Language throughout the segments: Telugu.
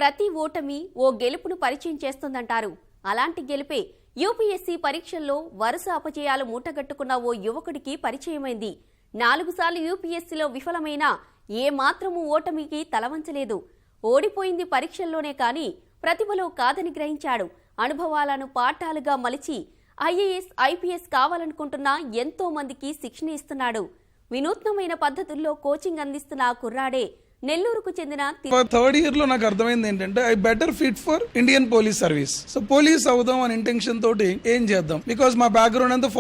ప్రతి ఓటమి ఓ గెలుపును పరిచయం చేస్తుందంటారు. అలాంటి గెలుపే యూపీఎస్సీ పరీక్షల్లో వరుస అపజయాలు మూటగట్టుకున్న ఓ యువకుడికి పరిచయమైంది. 4 సార్లు యూపీఎస్సీలో విఫలమైన ఏ మాత్రమూ ఓటమికి తలవంచలేదు. ఓడిపోయింది పరీక్షల్లోనే కానీ ప్రతిభలో కాదని గ్రహించాడు. అనుభవాలను పాఠాలుగా మలిచి ఐఏఎస్, ఐపీఎస్ కావాలనుకుంటున్న ఎంతో మందికి శిక్షణ ఇస్తున్నాడు. వినూత్నమైన పద్ధతుల్లో కోచింగ్ అందిస్తున్న ఆ కుర్రాడే నెల్లూరుకు చెందిన థర్డ్ ఇయర్ లో నాకు అర్థమైంది ఏంటంటే I better fit for Indian police service. So police అవుదాం అనే ఇంటెన్షన్ తోటి ఏం చేద్దాం, బికాస్ మా బ్యాక్గ్రౌండ్ అంతా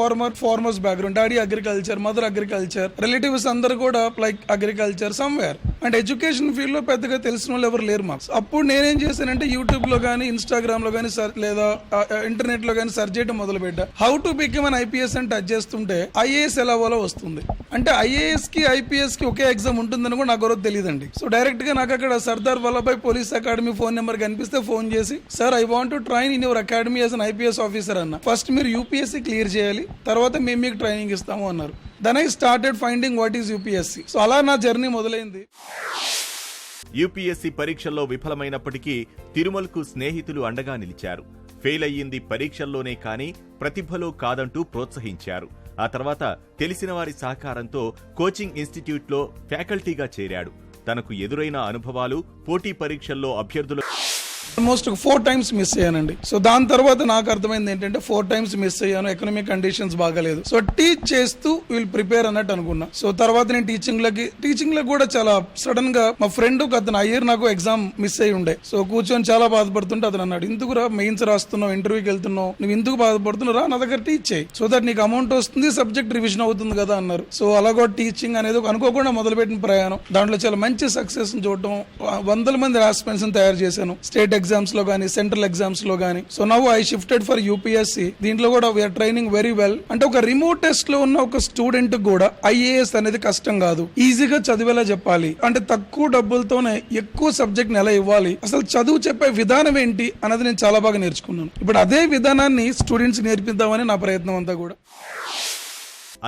farmers background. Daddy agriculture, mother agriculture, relatives అందరు కూడా like agriculture somewhere. And education field లో పెద్దగా తెలిసిన వాళ్ళు ఎవరు లేరు మాకు. అప్పుడు నేనేం చేశానంటే యూట్యూబ్ లో కానీ, ఇన్స్టాగ్రామ్ లో కానీ, లేదా ఇంటర్నెట్ లో కానీ సెర్చ్ చేయడం మొదలు పెట్టా. How to become an IPS అని టచ్ చేస్తుంటే ఐఏఎస్ ఎలా అవ్వాలో వస్తుంది. అంటే ఐఏఎస్ కి ఐపీఎస్ కి ఒకే ఎగ్జామ్ ఉంటుందని కూడా నాకు ఎవరో తెలియదండి. సో డైరెక్ట్ గా నాకు అక్కడ Sardar Vallabhbhai police academy phone number కనిపిస్తే ఫోన్ చేసి, sir I want to train in your academy as an IPS officer అన్న. ఫస్ట్ మీరు యూపీఎస్సీ క్లియర్ చేయాలి, తర్వాత మేము మీకు ట్రైనింగ్ ఇస్తాము అన్నారు. Then I started finding what is UPSC. So అలా నా జర్నీ మొదలైంది. యూపీఎస్సీ పరీక్షల్లో విఫలమైనప్పటికీ తిరుమల్కు స్నేహితులు అండగా నిలిచారు. ఫెయిల్ అయ్యింది పరీక్షల్లోనే కానీ ప్రతిభలో కాదంటూ ప్రోత్సహించారు. ఆ తర్వాత తెలిసిన వారి సహకారంతో కోచింగ్ ఇన్స్టిట్యూట్లో ఫ్యాకల్టీగా చేరాడు. తనకు ఎదురైన అనుభవాలు, పోటీ పరీక్షల్లో అభ్యర్థులు ఆల్మోస్ట్ 4 times మిస్ అయ్యానండి. సో దాని తర్వాత నాకు అర్థమైంది ఏంటంటే 4 times మిస్ అయ్యాను, ఎకనామిక్ కండిషన్స్ బాగాలేదు. సో టీచ్ చేస్తూ విల్ ప్రిపేర్ అన్నట్టు అనుకున్నా. సో తర్వాత నేను టీచింగ్ లకి కూడా చాలా సడన్ గా మా ఫ్రెండ్ అతను అయ్యారు, నాకు ఎగ్జామ్ మిస్ అయ్యి ఉండే. సో కూర్చొని చాలా బాధపడుతుంటే అతను అన్నాడు, ఇందుకురా మెయిన్స్ రాస్తున్నావు, ఇంటర్వ్యూకి వెళ్తున్నావు, నువ్వు ఇందుకు బాధపడుతున్నావు, నా దగ్గర టీచ్ చేయి, సో దట్ నీకు అమౌంట్ వస్తుంది, సబ్జెక్ట్ రివిజన్ అవుతుంది కదా అన్నారు. సో అలాగో టీచింగ్ అనేది అనుకోకుండా మొదలుపెట్టిన ప్రయాణం. దాంట్లో చాలా మంచి సక్సెస్ చూడటం, 100 మంది ఆస్పిరెంట్స్ తయారు చేశాను స్టేట్ ఎగ్జామ్స్ లో గానీ, సెంట్రల్ ఎగ్జామ్స్ లో గానీ. So now I shifted for UPSC. దీంట్లో కూడా వీఆర్ ట్రైనింగ్ వెరీ వెల్. అంటే ఒక రిమోట్ టెస్ట్ లో ఉన్న ఒక స్టూడెంట్ కూడా ఐఏఎస్ అనేది కష్టం కాదు, ఈజీగా చదివేలా చెప్పాలి. అంటే తక్కువ డబ్బులతోనే ఎక్కువ సబ్జెక్ట్ ఎలా ఇవ్వాలి, అసలు చదువు చెప్పే విధానం ఏంటి అన్నది నేను చాలా బాగా నేర్చుకున్నాను. ఇప్పుడు అదే విధానాన్ని స్టూడెంట్స్ నేర్పిద్దామని నా ప్రయత్నం అంతా కూడా.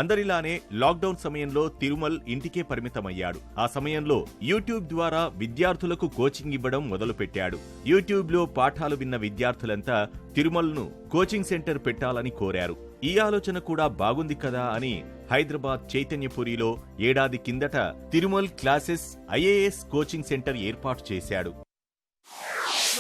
అందరిలానే లాక్డౌన్ సమయంలో తిరుమల్ ఇంటికే పరిమితమయ్యాడు. ఆ సమయంలో యూట్యూబ్ ద్వారా విద్యార్థులకు కోచింగ్ ఇవ్వడం మొదలుపెట్టాడు. యూట్యూబ్ లో పాఠాలు విన్న విద్యార్థులంతా తిరుమల్ను కోచింగ్ సెంటర్ పెట్టాలని కోరారు. ఈ ఆలోచన కూడా బాగుంది కదా అని హైదరాబాద్ చైతన్యపురిలో ఏడాది కిందట Tirumal classes IAS coaching centre ఏర్పాటు చేశాడు.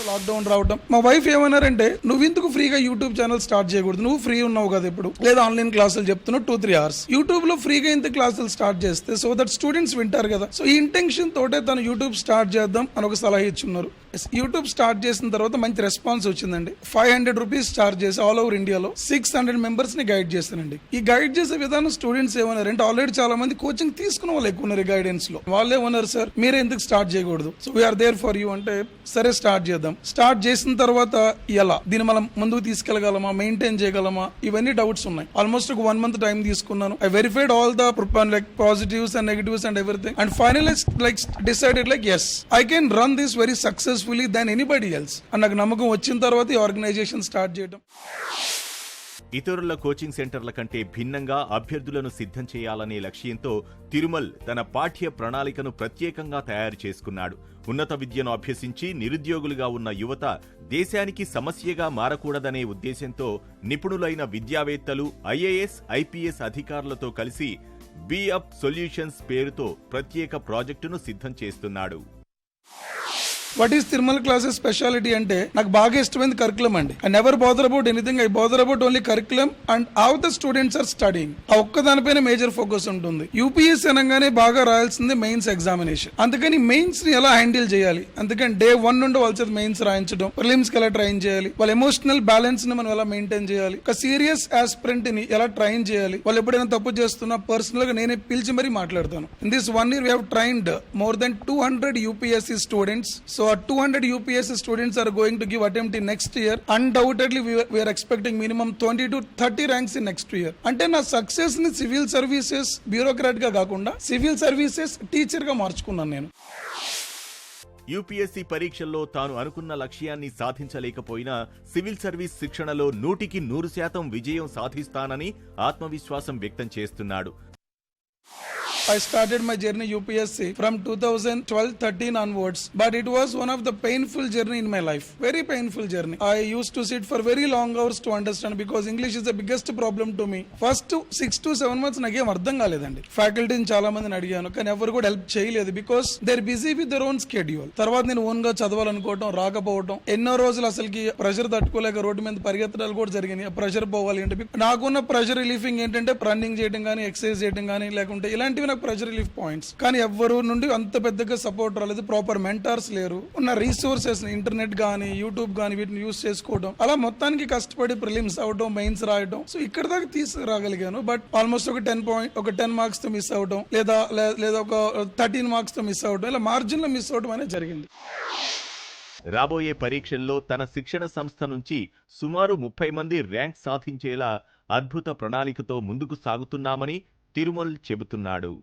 లాక్డౌన్ రావడం మా వైఫ్ ఏమన్నారంటే, నువ్వు ఇందుకు ఫ్రీగా యూట్యూబ్ ఛానల్ స్టార్ట్ చేయకూడదు, నువ్వు ఫ్రీ ఉన్నావు కదా ఇప్పుడు, లేదా ఆన్లైన్ క్లాసులు చెప్తున్నావు 2-3 hours, యూట్యూబ్ లో ఫ్రీగా ఇంత క్లాసులు స్టార్ట్ చేస్తే సో దట్ స్టూడెంట్స్ వింటారు కదా. సో ఈ ఇంటెన్షన్ తోటే తను యూట్యూబ్ స్టార్ట్ చేద్దాం అని ఒక సలహా ఇచ్చున్నారు. యూట్యూబ్ స్టార్ట్ చేసిన తర్వాత మంచి రెస్పాన్స్ వచ్చిందండి. 500 రూపీస్ చార్జ్ చేసి ఆల్ ఓవర్ ఇండియాలో 600 మెంబర్స్ ని గైడ్ చేశానండి. ఈ గైడ్ చేసే విధానం స్టూడెంట్స్ ఏమన్నారంటే, ఆల్రెడీ చాలా మంది కోచింగ్ తీసుకున్న వాళ్ళు ఎక్కువ ఉన్నారు గైడెన్స్ లో. వాళ్ళే ఉన్నారు, సార్ మీరే ఎందుకు స్టార్ట్ చేయకూడదు, so we're there for you అంటే, సరే స్టార్ట్ చేద్దాం. స్టార్ట్ చేసిన తర్వాత ఎలా దీన్ని మనం ముందుకు తీసుకెళ్లగలమా, మెయింటైన్ చేయగలమా, ఇవన్నీ డౌట్స్ ఉన్నాయి. ఆల్మోస్ట్ ఒక 1 month టైం తీసుకున్నాను. I verified all the like positives and negatives and everything and finally like decided like yes, I can run this very successfully than anybody else. నాకు నమ్మకం వచ్చిన తర్వాత ఈ ఆర్గనైజేషన్ స్టార్ట్ చేయడం. ఇతరుల కోచింగ్ సెంటర్ల కంటే భిన్నంగా అభ్యర్థులను సిద్ధం చేయాలనే లక్ష్యంతో తిరుమల్ తన పాఠ్య ప్రణాళికను ప్రత్యేకంగా తయారు చేసుకున్నాడు. ఉన్నత విద్యను అభ్యసించి నిరుద్యోగులుగా ఉన్న యువత దేశానికి సమస్యగా మారకూడదనే ఉద్దేశంతో నిపుణులైన విద్యావేత్తలు, ఐఏఎస్, ఐపీఎస్ అధికారులతో కలిసి బీ-అప్ సొల్యూషన్స్ పేరుతో ప్రత్యేక ప్రాజెక్టును సిద్ధం చేస్తున్నాడు. What is Tirumala classes speciality అంటే, నాకు బాగా ఇష్టమైంది కరికులం అండి. I never bother about anything, I bother about only curriculum and how the students are studying. ఆ ఒక్క దానిపైన మేజర్ ఫోకస్ ఉంటుంది. యూపీఎస్సీ అనగానే బాగా రాయాల్సింది మెయిన్స్ ఎగ్జామినేషన్. అందుకని మెయిన్స్ ని ఎలా హ్యాండిల్ చేయాలి, అందుకని డే 1 నుండి వాళ్ళ చేత మెయిన్స్ రాయించడం, ప్రిలిమ్స్ కి ఎలా ట్రైన్ చేయాలి, వాళ్ళ ఎమోషనల్ బ్యాలెన్స్ ని మనం ఎలా మెయింటైన్ చేయాలి, ఒక సీరియస్ ఆస్పిరెంట్ ని ఎలా ట్రైన్ చేయాలి, వాళ్ళు ఎప్పుడైనా తప్పు చేస్తున్నా పర్సనల్ గా నేనే పిలిచి మరీ మాట్లాడతాను. In this 1 year we have trained more than 200 UPSC students. So 200 UPSC students are going to give attempt in next year. Undoubtedly we are expecting minimum 20 to 30 ranks in next year. అంటే నా సక్సెస్ ని సివిల్ సర్వీసెస్ బ్యూరోక్రాట్ గా కాకుండా సివిల్ సర్వీసెస్ టీచర్ గా మార్చుకున్నాను నేను. యూపీఎస్సీ పరీక్షల్లో తాను అనుకున్న లక్ష్యాన్ని సాధించలేకపోయినా సివిల్ సర్వీస్ శిక్షణలో 100% విజయం సాధిస్తానని ఆత్మవిశ్వాసం వ్యక్తం చేస్తున్నాడు. I started my journey UPSC from 2012-13 onwards, but it was one of the painful journey in my life. Very painful journey. I used to sit for very long hours to understand because English is the biggest problem to me. First 6 to 7 months నాకేం అర్థం కాలేదండి. ఫ్యాకల్టీని చాలా మందిని అడిగాను కానీ ఎవరు కూడా హెల్ప్ చేయలేదు because they are busy with their own schedule. తర్వాత నేను ఓన్ గా చదవాలనుకోవటం రాకపోవటం, ఎన్నో రోజులు అసలుకి ప్రెషర్ తట్టుకోలేక రోడ్డు మీద పరిగెత్తడాలు కూడా జరిగినాయి. ప్రెషర్ పోవాలి అంటే నాకున్న ప్రెషర్ రిలీఫింగ్ ఏంటంటే రన్నింగ్ చేయడం కానీ ఎక్సర్సైజ్ చేయడం కానీ లేకుంటే ఇలాంటివి నాకు ప్రెషర్ రిలీఫ్ పాయింట్స్. కానీ ఎవరు నుండి అంత పెద్దగా సపోర్ట్ రాలేదు. ప్రాపర్ మెంటర్స్ లేరు. ఉన్న రీసోర్సెస్ ఇంటర్నెట్ గానీ యూట్యూబ్ గానీ వీటిని యూస్ చేసుకోవడం, అలా మొత్తానికి కష్టపడి ప్రిలిమ్స్ అవడం, మెయిన్స్ రాయడం, సో ఇక్కడ దాకా తీసుకురాగలిగాను. బట్ ఆల్మోస్ట్ ఒక 10 మార్క్స్ తో మిస్ అవడం లేదా ఒక 13 మార్క్స్ తో మిస్ అవడం, ఇలా మార్జిన్ లో మిస్ అవడం అనేది జరిగింది. రాబోయే పరీక్షల్లో తన శిక్షణ సంస్థ నుంచి సుమారు 30 మంది ర్యాంక్ సాధించేలా అద్భుత ప్రణాళికతో ముందుకు సాగుతున్నామని తిరుమల్ చెబుతున్నాడు.